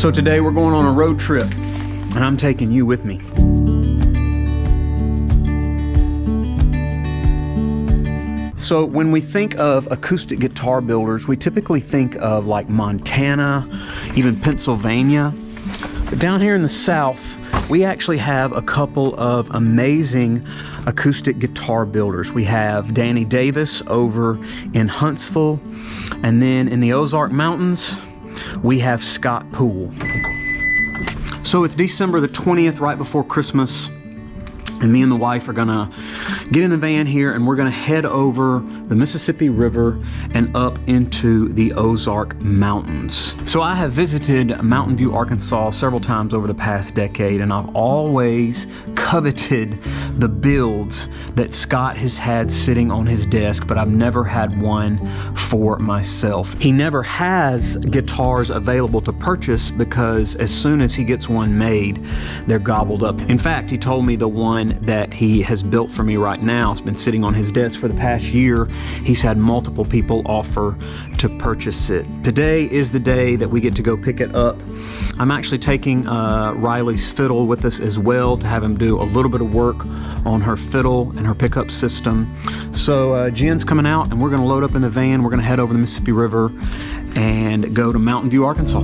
So today we're going on a road trip, and I'm taking you with me. So when we think of acoustic guitar builders, we typically think of like Montana, even Pennsylvania. But down here in the South, we actually have a couple of amazing acoustic guitar builders. We have Danny Davis over in Huntsville, and then in the Ozark Mountains, we have Scott Poole. So it's December the 20th, right before Christmas, and me and the wife are gonna get in the van here and we're gonna head over the Mississippi River and up into the Ozark Mountains. So I have visited Mountain View, Arkansas several times over the past decade, and I've always coveted the builds that Scott has had sitting on his desk, but I've never had one for myself. He never has guitars available to purchase because as soon as he gets one made, they're gobbled up. In fact, he told me the one that he has built for me right now, it's been sitting on his desk for the past year. He's had multiple people offer to purchase it. Today is the day that we get to go pick it up. I'm actually taking Riley's fiddle with us as well to have him do a little bit of work on her fiddle and her pickup system. So Jen's coming out and we're gonna load up in the van. We're gonna head over the Mississippi River and go to Mountain View, Arkansas.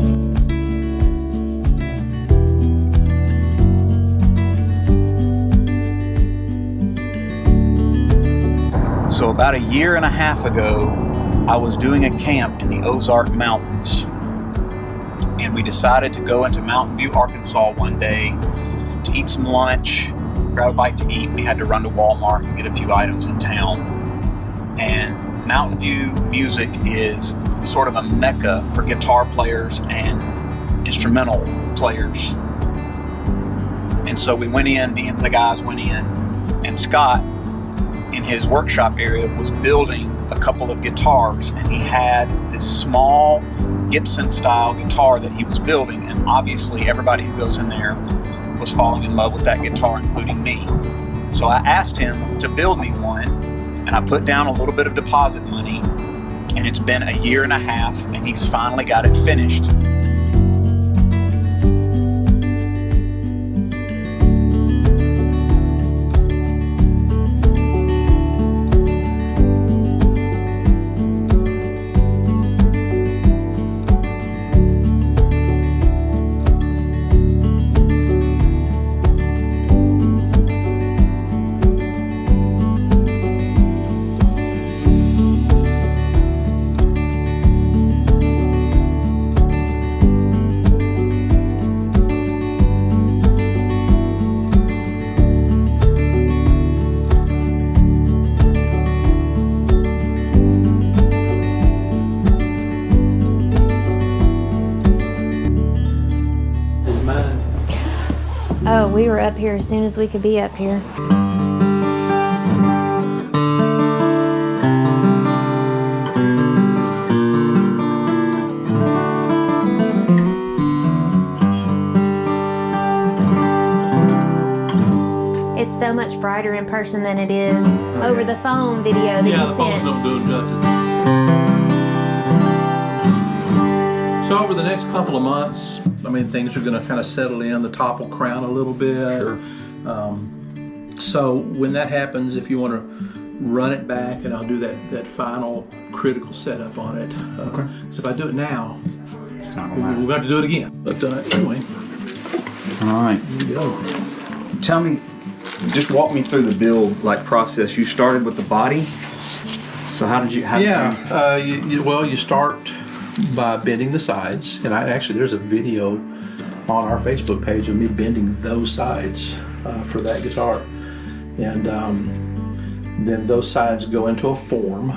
So about a year and a half ago, I was doing a camp in the Ozark Mountains, and we decided to go into Mountain View, Arkansas one day to eat some lunch, grab a bite to eat. We had to run to Walmart and get a few items in town. And Mountain View music is sort of a mecca for guitar players and instrumental players. And so we went in, me and the guys went in, and Scott, in his workshop area, was building a couple of guitars, and he had this small Gibson style guitar that he was building, and obviously everybody who goes in there was falling in love with that guitar, including me. So I asked him to build me one, and I put down a little bit of deposit money, and it's been a year and a half, and he's finally got it finished. Oh, we were up here as soon as we could be up here. It's so much brighter in person than it is over the phone video that you sent. Yeah, the phones don't do it justice. So over the next couple of months, I mean, things are going to kind of settle in. The top will crown a little bit. Sure. So when that happens, if you want to run it back, and I'll do that final critical setup on it. Okay. So if I do it now, It's not gonna matter. we'll have to do it again. But anyway, All right. here we go. Tell me, just walk me through the build process. You started with the body. So how did you? Well, you start by bending the sides, and there's a video on our Facebook page of me bending those sides for that guitar, and then those sides go into a form.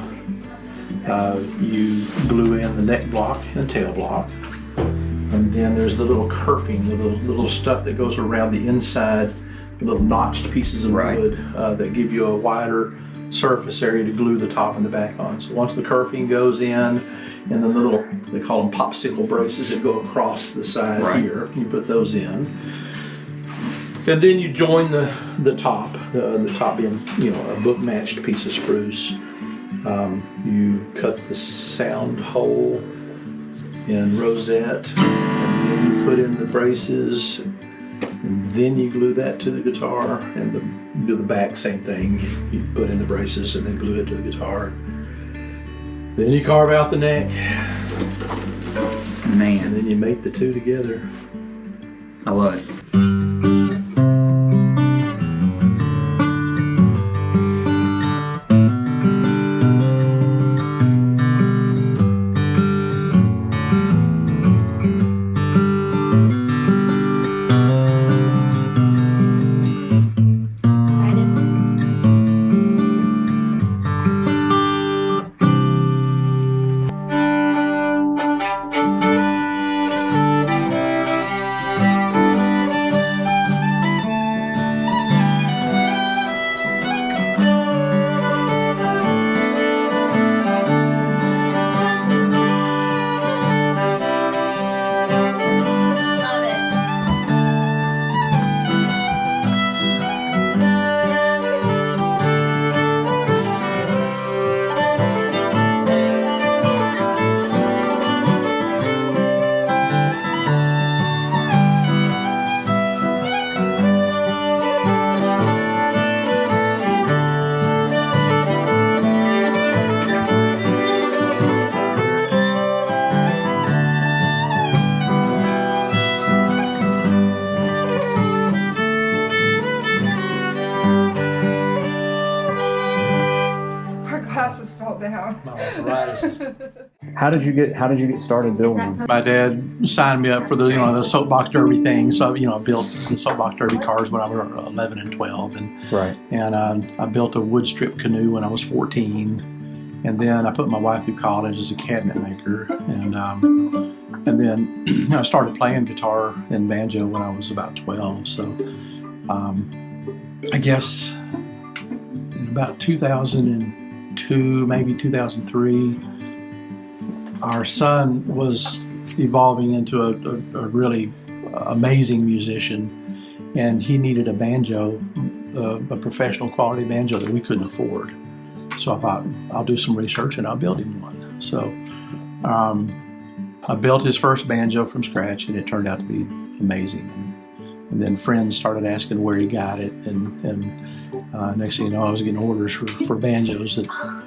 You glue in the neck block and tail block, and then there's the little kerfing, the little stuff that goes around the inside, the little notched pieces of wood that give you a wider surface area to glue the top and the back on. So once the kerfing goes in, and the little, they call them popsicle braces that go across the side here, you put those in. And then you join the top, the top being, a book matched piece of spruce. You cut the sound hole in rosette, and then you put in the braces, and then you glue that to the guitar, and do the back, same thing. You put in the braces and then glue it to the guitar. Then you carve out the neck, and Man, then you mate the two together. I love it. Glasses fell down. My arthritis. How did you get started building? My dad signed me up for the soapbox derby thing. So I built the soapbox derby cars when I was 11 and 12, and I built a wood strip canoe when I was 14, and then I put my wife through college as a cabinet maker, and then I started playing guitar and banjo when I was about 12. So I guess in about 2002, maybe 2003, our son was evolving into a really amazing musician, and he needed a banjo, a professional quality banjo that we couldn't afford. So I thought, I'll do some research and I'll build him one. So I built his first banjo from scratch, and it turned out to be amazing. And then friends started asking where he got it, and next thing you know, I was getting orders for banjos that I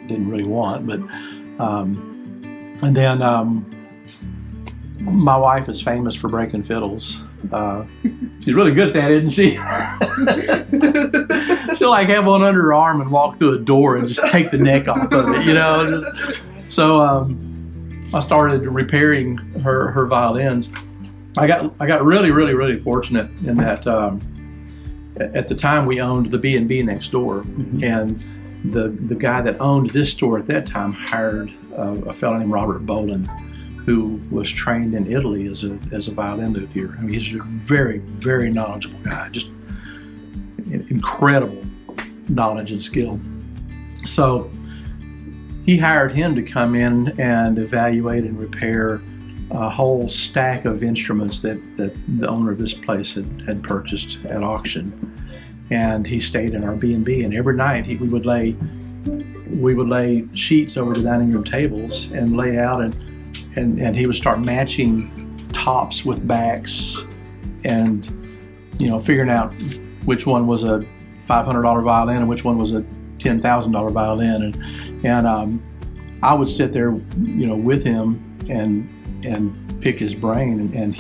didn't really want. But and then my wife is famous for breaking fiddles. She's really good at that, isn't she? She'll like have one under her arm and walk through a door and just take the neck off of it, So I started repairing her violins. I got really fortunate in that at the time we owned the B&B next door, and the guy that owned this store at that time hired a fellow named Robert Bolin, who was trained in Italy as a violin luthier. I mean, he's a very knowledgeable guy, just incredible knowledge and skill. So he hired him to come in and evaluate and repair a whole stack of instruments that the owner of this place had purchased at auction. And he stayed in our B&B, and every night we would lay sheets over the dining room tables and lay out, and he would start matching tops with backs, and figuring out which one was a $500 violin and which one was a $10,000 violin, and I would sit there with him and pick his brain, and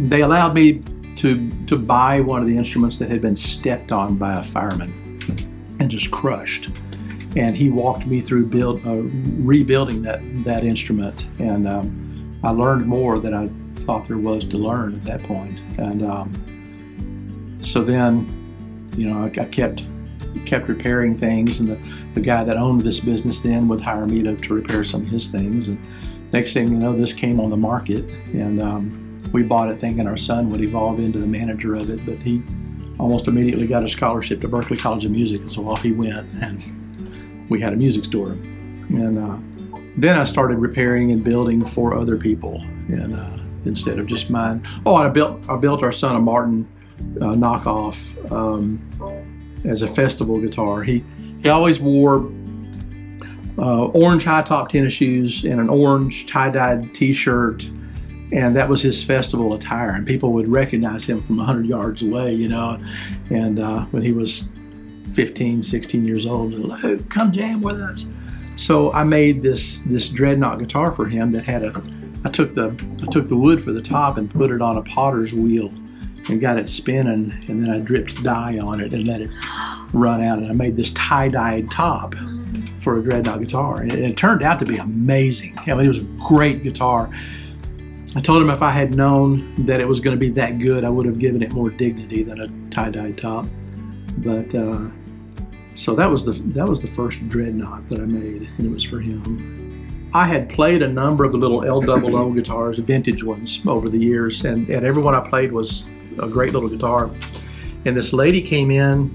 they allowed me to buy one of the instruments that had been stepped on by a fireman and just crushed. And he walked me through rebuilding that instrument, and I learned more than I thought there was to learn at that point. And so then, I kept repairing things, and the guy that owned this business then would hire me to repair some of his things. And next thing you know, this came on the market, and we bought it thinking our son would evolve into the manager of it, but he almost immediately got a scholarship to Berklee College of Music, and so off he went, and we had a music store. And then I started repairing and building for other people, and instead of just mine. Oh, and I built our son a Martin knockoff as a festival guitar. He always wore orange high top tennis shoes and an orange tie-dyed t-shirt And that was his festival attire, and people would recognize him from 100 yards away, you know. And when he was 15, 16 years old, Luke, come jam with us. So I made this dreadnought guitar for him that had I took the wood for the top and put it on a potter's wheel and got it spinning, and then I dripped dye on it and let it run out, and I made this tie-dyed top for a dreadnought guitar, and it turned out to be amazing. I mean, it was a great guitar. I told him if I had known that it was going to be that good, I would have given it more dignity than a tie-dyed top. But so that was the first dreadnought that I made, and it was for him. I had played a number of the little L00 guitars, vintage ones, over the years, and every one I played was a great little guitar. And this lady came in.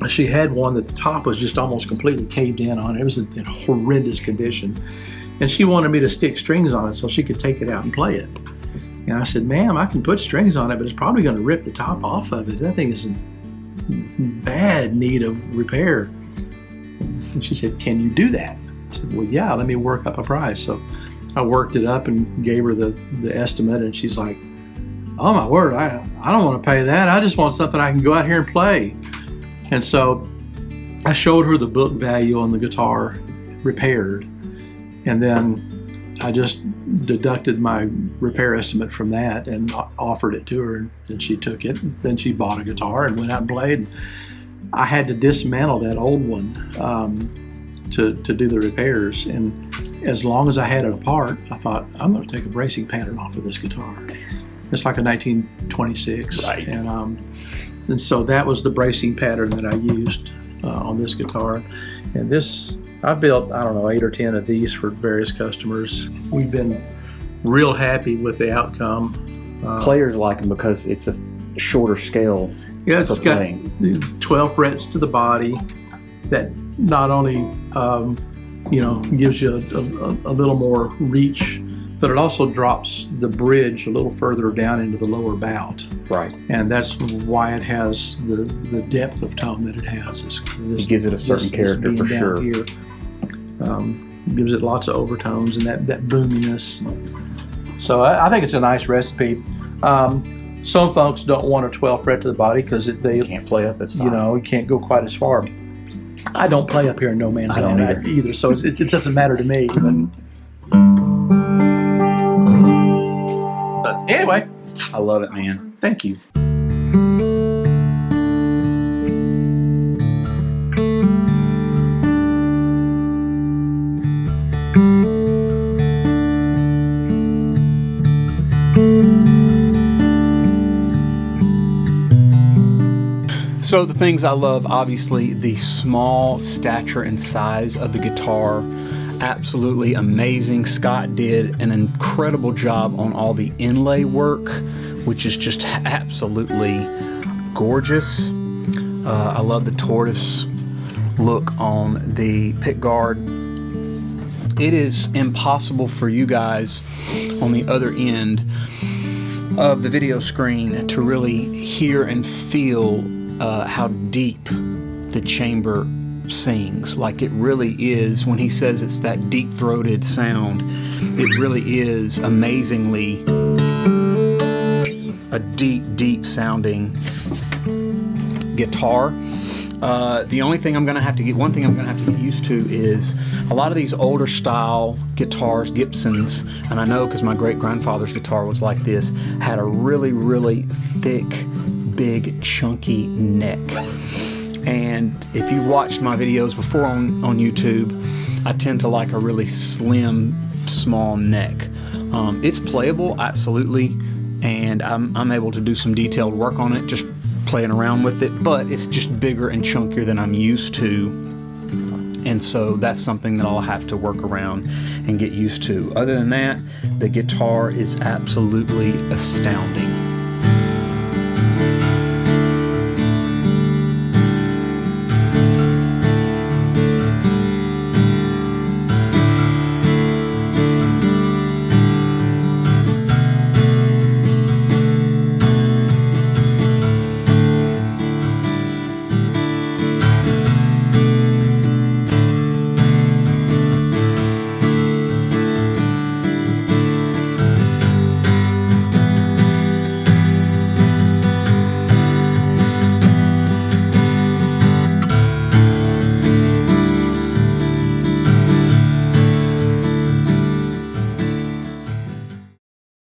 She had one that the top was just almost completely caved in on it. It was in horrendous condition. And she wanted me to stick strings on it so she could take it out and play it. And I said, ma'am, I can put strings on it, but it's probably going to rip the top off of it. That thing is in bad need of repair. And she said, can you do that? I said, well, yeah, let me work up a price. So I worked it up and gave her the estimate, and she's like, oh my word, I don't want to pay that. I just want something I can go out here and play. And so I showed her the book value on the guitar repaired, and then I just deducted my repair estimate from that and offered it to her, and she took it. Then she bought a guitar and went out and played. I had to dismantle that old one to do the repairs, and as long as I had it apart, I thought, I'm going to take a bracing pattern off of this guitar. It's like a 1926, right. And so that was the bracing pattern that I used on this guitar. And this, I built, I don't know, 8 or 10 of these for various customers. We've been real happy with the outcome. Players like them because it's a shorter scale. Yeah, it's got 12 frets to the body that not only gives you a little more reach, but it also drops the bridge a little further down into the lower bout. Right. And that's why it has the depth of tone that it has. It gives it a certain character for sure. Here, gives it lots of overtones and that boominess. So I think it's a nice recipe. Some folks don't want a 12 fret to the body because they can't play up as far. You can't go quite as far. I don't play up here in no man's land either, so it doesn't matter to me. But anyway, I love it, man. Thank you. So the things I love, obviously, the small stature and size of the guitar. Absolutely amazing. Scott did an incredible job on all the inlay work, which is just absolutely gorgeous. I love the tortoise look on the pickguard. It is impossible for you guys on the other end of the video screen to really hear and feel how deep the chamber sings. Like, it really is, when he says it's that deep-throated sound, it really is amazingly a deep sounding guitar. The only thing one thing I'm gonna have to get used to is a lot of these older style guitars, Gibsons, and I know because my great-grandfather's guitar was like this, had a really thick, big, chunky neck. And if you've watched my videos before on YouTube, I tend to like a really slim, small neck. It's playable, absolutely, and I'm able to do some detailed work on it, just playing around with it, but it's just bigger and chunkier than I'm used to. And so that's something that I'll have to work around and get used to. Other than that, the guitar is absolutely astounding.